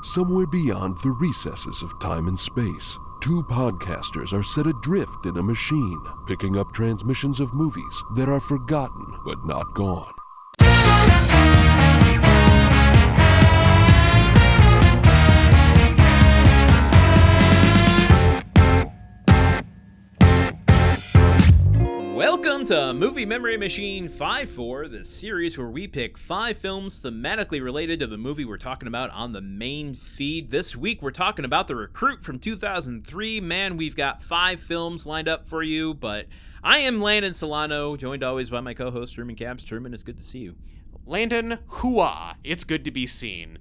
Somewhere beyond the recesses of time and space, two podcasters are set adrift in a machine, picking up transmissions of movies that are forgotten but not gone. Welcome to Movie Memory Machine 5-4, the series where we pick 5 films thematically related to the movie we're talking about on the main feed. This week we're talking about The Recruit from 2003. Man, we've got 5 films lined up for you, but I am Landon Solano, joined always by my co-host Truman Cabs. Truman, it's good to see you. Landon, hooah, it's good to be seen.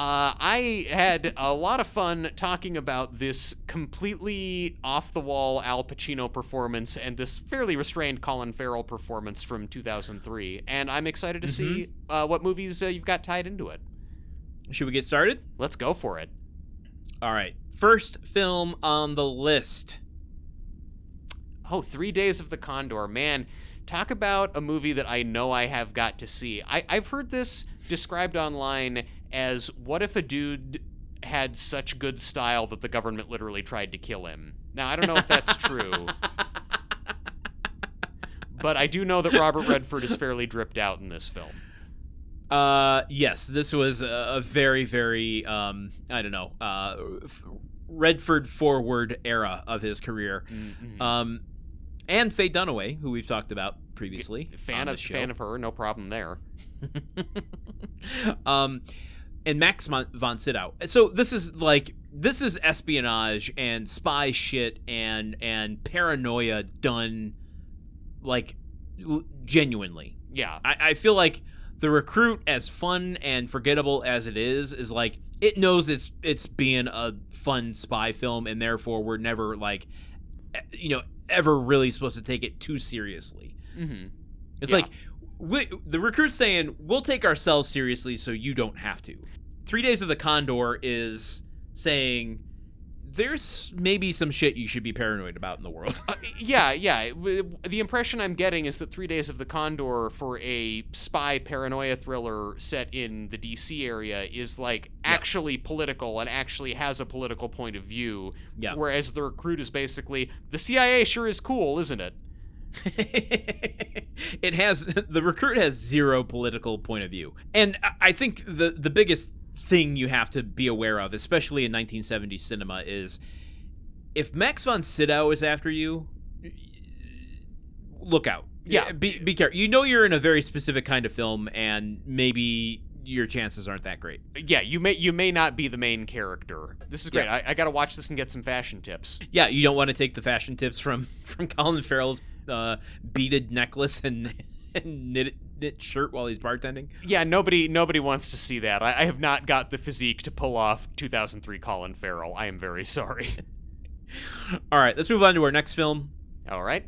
I had a lot of fun talking about this completely off-the-wall Al Pacino performance and this fairly restrained Colin Farrell performance from 2003, and I'm excited to see what movies you've got tied into it. Should we get started? Let's go for it. All right, first film on the list. Oh, 3 Days of the Condor. Man, talk about a movie that I know I have got to see. I've heard this described online as, what if a dude had such good style that the government literally tried to kill him? Now, I don't know if that's true, but I do know that Robert Redford is fairly dripped out in this film. Yes, this was a very, very, Redford forward era of his career. Mm-hmm. And Faye Dunaway, who we've talked about previously. Fan of her, no problem there. And Max von Sydow. So this is espionage and spy shit and paranoia done like genuinely. Yeah. I feel like The Recruit, as fun and forgettable as it is like, it knows it's being a fun spy film, and therefore we're never ever really supposed to take it too seriously. Mm-hmm. It's like the Recruit's saying, we'll take ourselves seriously so you don't have to. 3 Days of the Condor is saying, there's maybe some shit you should be paranoid about in the world. Yeah. The impression I'm getting is that 3 Days of the Condor, for a spy paranoia thriller set in the DC area, is actually political and actually has a political point of view. Yeah. Whereas The Recruit is basically, the CIA sure is cool, isn't it? The Recruit has zero political point of view. And I think the biggest thing you have to be aware of, especially in 1970s cinema, is if Max von Sydow is after you, look out. Yeah. Be careful. You know you're in a very specific kind of film, and maybe your chances aren't that great. Yeah, you may not be the main character. This is great. Yeah. I gotta watch this and get some fashion tips. Yeah, you don't want to take the fashion tips from Colin Farrell's beaded necklace and knit shirt while he's bartending. Yeah, nobody wants to see that. I have not got the physique to pull off 2003 Colin Farrell. I am very sorry. All right, let's move on to our next film. All right.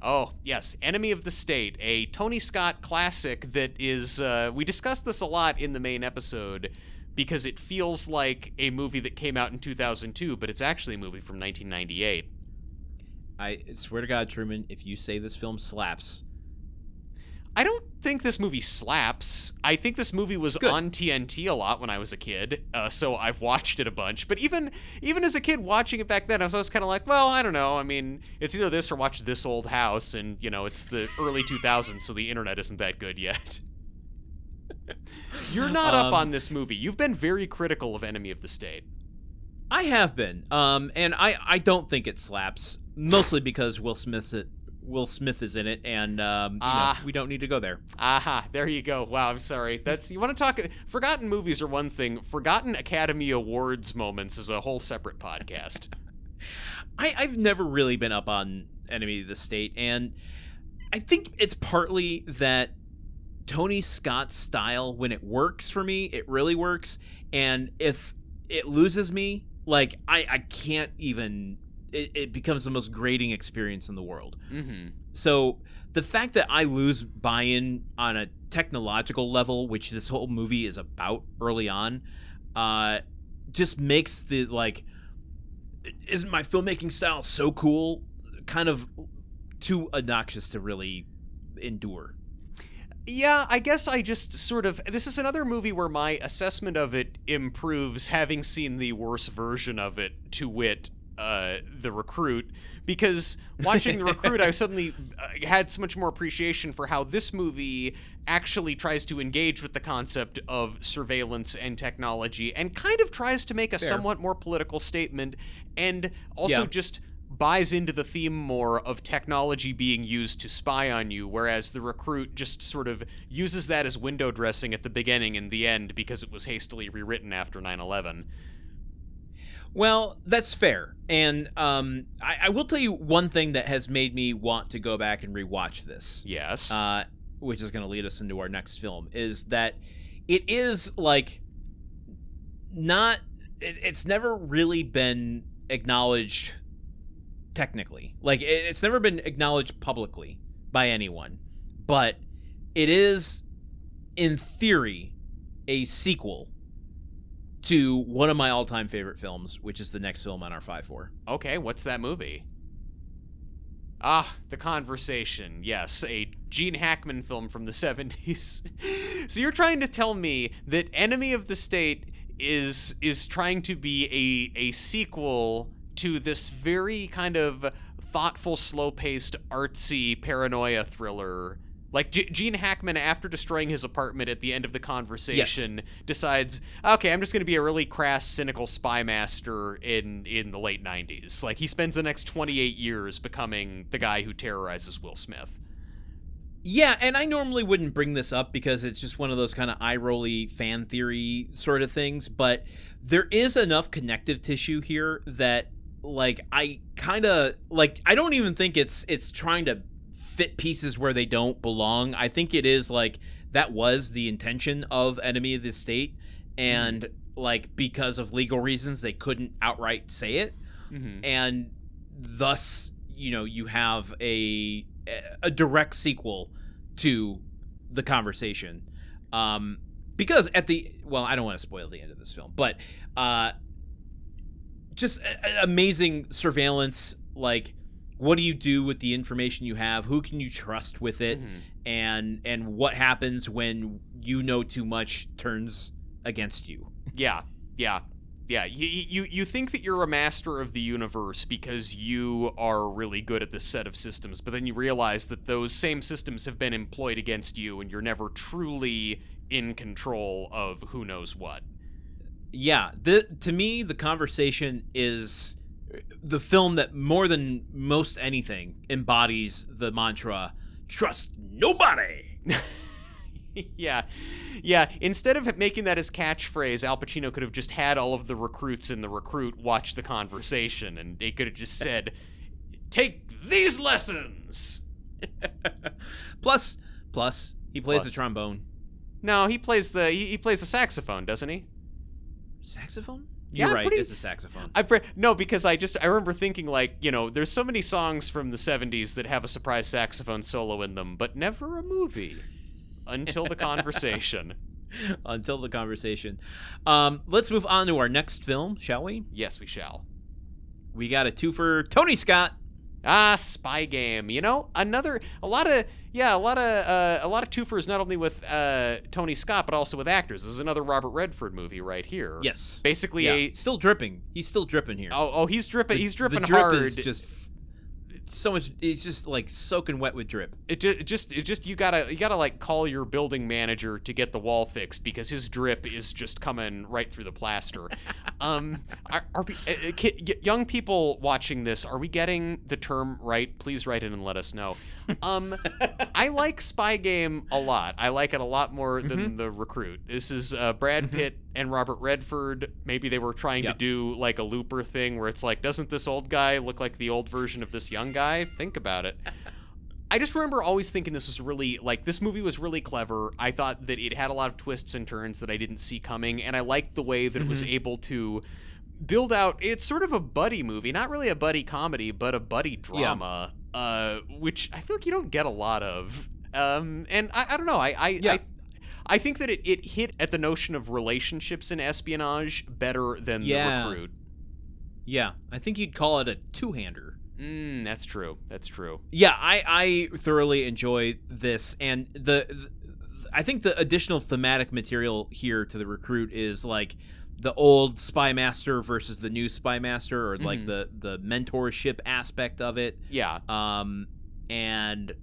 Oh, yes, Enemy of the State, a Tony Scott classic that is, we discussed this a lot in the main episode because it feels like a movie that came out in 2002, but it's actually a movie from 1998. I swear to God, Truman, if you say this film slaps... I don't think this movie slaps. I think this movie was Good. On TNT a lot when I was a kid, so I've watched it a bunch. But even as a kid watching it back then, I was kind of like, well, I don't know. I mean, it's either this or watch This Old House, and, it's the early 2000s, so the internet isn't that good yet. You're not up on this movie. You've been very critical of Enemy of the State. I have been, and I don't think it slaps, mostly because Will Smith is in it, and we don't need to go there. Aha, there you go. Wow, I'm sorry. You want to talk... Forgotten movies are one thing. Forgotten Academy Awards moments is a whole separate podcast. I've never really been up on Enemy of the State, and I think it's partly that Tony Scott's style, when it works for me, it really works, and if it loses me, I can't even... It becomes the most grating experience in the world. Mm-hmm. So the fact that I lose buy-in on a technological level, which this whole movie is about early on, just makes isn't my filmmaking style so cool, kind of too obnoxious to really endure. Yeah, I guess I just sort of... This is another movie where my assessment of it improves having seen the worst version of it, to wit, The Recruit. Because watching The Recruit, I suddenly had so much more appreciation for how this movie actually tries to engage with the concept of surveillance and technology and kind of tries to make a somewhat more political statement, and also just buys into the theme more of technology being used to spy on you, whereas The Recruit just sort of uses that as window dressing at the beginning and the end because it was hastily rewritten after 9/11. Well, that's fair. And I will tell you one thing that has made me want to go back and rewatch this. Yes. Which is going to lead us into our next film, is that it is like not... It's never really been acknowledged technically. Like, it's never been acknowledged publicly by anyone. But it is, in theory, a sequel to one of my all-time favorite films, which is the next film on our 5-4. Okay, what's that movie? The Conversation. Yes, a Gene Hackman film from the 70s. So you're trying to tell me that Enemy of the State is trying to be a sequel to this very kind of thoughtful, slow-paced, artsy paranoia thriller. Like, Gene Hackman, after destroying his apartment at the end of The Conversation, decides, okay, I'm just going to be a really crass, cynical spy master in the late 90s. Like, he spends the next 28 years becoming the guy who terrorizes Will Smith. Yeah, and I normally wouldn't bring this up because it's just one of those kind of eye-rolly fan theory sort of things, but there is enough connective tissue here that, like, I kind of, like, I don't even think it's trying to fit pieces where they don't belong. I think it is like that was the intention of Enemy of the State, and like because of legal reasons they couldn't outright say it, and thus you have a direct sequel to The Conversation, because at the I don't want to spoil the end of this film, but just amazing surveillance. Like, what do you do with the information you have? Who can you trust with it? And what happens when too much turns against you? Yeah. You think that you're a master of the universe because you are really good at this set of systems, but then you realize that those same systems have been employed against you, and you're never truly in control of who knows what. Yeah. To me, The Conversation is the film that more than most anything embodies the mantra, trust nobody. Yeah. Instead of making that his catchphrase, Al Pacino could have just had all of the recruits in The Recruit watch The Conversation, and they could have just said, take these lessons. Plus, he plays the trombone. No, he plays the saxophone, doesn't he? Saxophone? You're right, it's a saxophone. No, because I remember thinking, like, there's so many songs from the 70s that have a surprise saxophone solo in them, but never a movie. Until The Conversation. Until The Conversation. Let's move on to our next film, shall we? Yes, we shall. We got a twofer, Tony Scott. Spy Game. A lot of twofers, not only with Tony Scott, but also with actors. This is another Robert Redford movie right here. Yes. Basically still dripping. He's still dripping here. Oh, he's dripping. He's dripping the drip hard. Is just so much. It's just like soaking wet with drip. It just you gotta like call your building manager to get the wall fixed because his drip is just coming right through the plaster. Are we, young people watching this? Are we getting the term right? Please write in and let us know. I like Spy Game a lot. I like it a lot more than The Recruit. This is Brad Pitt and Robert Redford. Maybe they were trying to do like a Looper thing where it's like, doesn't this old guy look like the old version of this young guy? Think about it. I just remember always thinking this movie was really clever. I thought that it had a lot of twists and turns that I didn't see coming, and I liked the way that it was able to build out. It's sort of a buddy movie, not really a buddy comedy, but a buddy drama, which I feel like you don't get a lot of. And I don't know. I think that it hit at the notion of relationships in espionage better than The Recruit. Yeah, I think you'd call it a two-hander. That's true. Yeah, I thoroughly enjoy this, and I think the additional thematic material here to the Recruit is like the old spy master versus the new spy master, or like the mentorship aspect of it. Yeah. And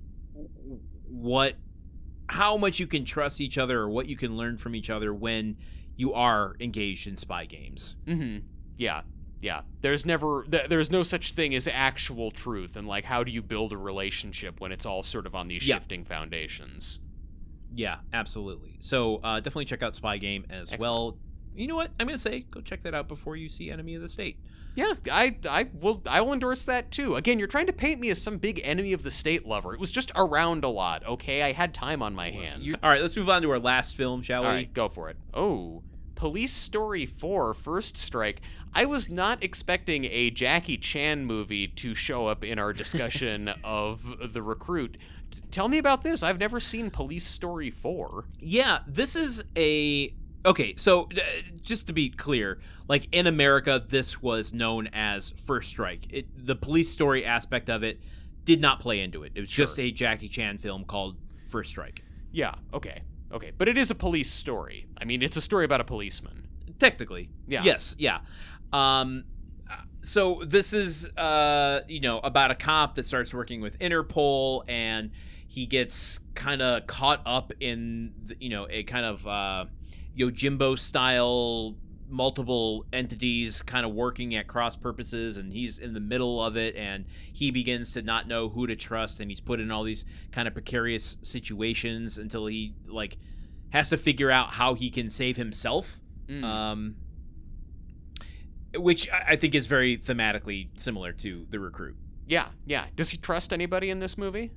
how much you can trust each other, or what you can learn from each other when you are engaged in spy games. Yeah. There's no such thing as actual truth, and like, how do you build a relationship when it's all sort of on these shifting foundations? Yeah, absolutely. So definitely check out Spy Game as well. You know what? I'm going to say go check that out before you see Enemy of the State. Yeah, I will endorse that too. Again, you're trying to paint me as some big Enemy of the State lover. It was just around a lot, okay? I had time on my hands. All right, let's move on to our last film, shall we? All right, go for it. Oh, Police Story 4, First Strike. I was not expecting a Jackie Chan movie to show up in our discussion of The Recruit. Tell me about this. I've never seen Police Story 4. Yeah, this is Okay, so just to be clear, like in America, this was known as First Strike. The police story aspect of it did not play into it. It was just a Jackie Chan film called First Strike. Yeah, okay. But it is a police story. I mean, it's a story about a policeman. Technically. Yeah. Yes, yeah. So this is, about a cop that starts working with Interpol, and he gets kind of caught up in, a kind of... Yojimbo style, multiple entities kind of working at cross purposes, and he's in the middle of it, and he begins to not know who to trust, and he's put in all these kind of precarious situations until he has to figure out how he can save himself, which I think is very thematically similar to The Recruit. Yeah. Does he trust anybody in this movie?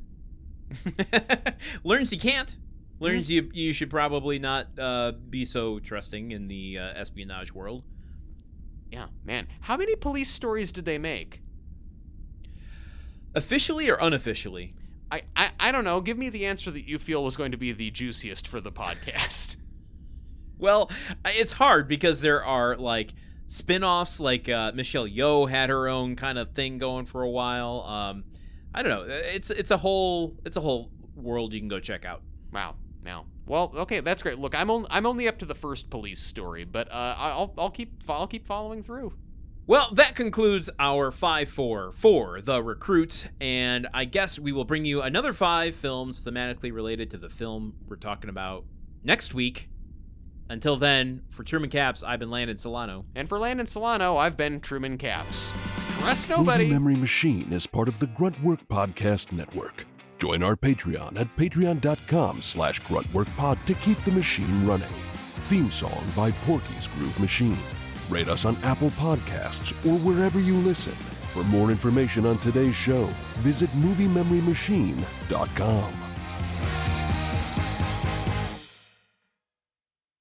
Learns he can't. Learns you should probably not be so trusting in the espionage world. Yeah, man. How many police stories did they make? Officially or unofficially? I don't know. Give me the answer that you feel is going to be the juiciest for the podcast. Well, it's hard because there are spin-offs, Michelle Yeoh had her own kind of thing going for a while. I don't know. It's a whole world you can go check out. Wow. Well, okay, that's great. Look, I'm only up to the first police story, but I'll keep following through. Well, that concludes our 5-4 for The Recruit, and I guess we will bring you another 5 films thematically related to the film we're talking about next week. Until then, for Truman Caps, I've been Landon Solano. And for Landon Solano, I've been Truman Caps. Trust nobody. Movie Memory Machine is part of the Gruntwork Podcast Network. Join our Patreon at patreon.com/gruntworkpod to keep the machine running. Theme song by Porky's Groove Machine. Rate us on Apple Podcasts or wherever you listen. For more information on today's show, visit MovieMemoryMachine.com.